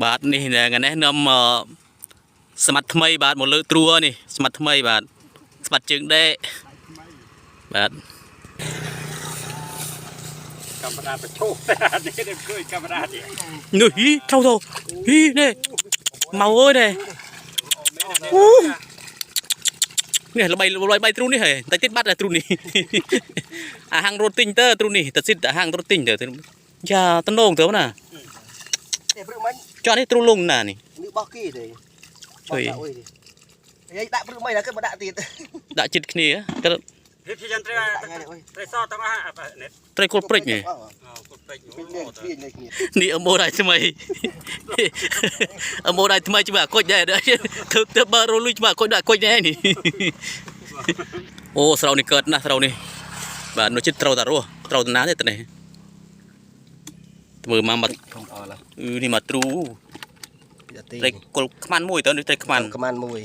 បាទនេះថ្ងៃនេះនាំស្មាត់ថ្មីបាទមកលើត្រួនេះស្មាត់ថ្មីបាទស្មាត់ជើងដេកបាទកាមេរ៉ាប្រឈោនេះគេឃើញកាមេរ៉ានេះនោះហីត្រូវទៅហីនេះមកអើយនេះនេះល្បីទ្រូនេះហេតែទៀតបាត់តែទ្រូនេះអាហាងរត់ទិញទៅទ្រូនេះតែសិតអាហាងរត់ទិញទៅយ៉ាតំណងទៅណាចុះនេះទ្រូលងណានេះនេះបោះគីទេជួយដាក់ព្រឹកមិនដល់គេមកដាក់ទៀតដាក់ចិត្តគ្នាទៅវាជាត្រីសតទាំងអស់ត្រីគល់ព្រិចនេះគល់ព្រិចនេះអមោដៃថ្មីអមោដៃថ្មីច្បាស់កុចដែរទៅបើរលុយច្បាស់កុចដាក់កុចដែរនេះអូស្រោនេះកើតណាស់ស្រោនេះបាទនៅចិត្តត្រូវតារស់ត្រូវតាណាទេតនេះធ្វើមកនេះមកទ្រូត្រីគល់ខ្មាន់មួយទៅនេះត្រីខ្មាន់មួយ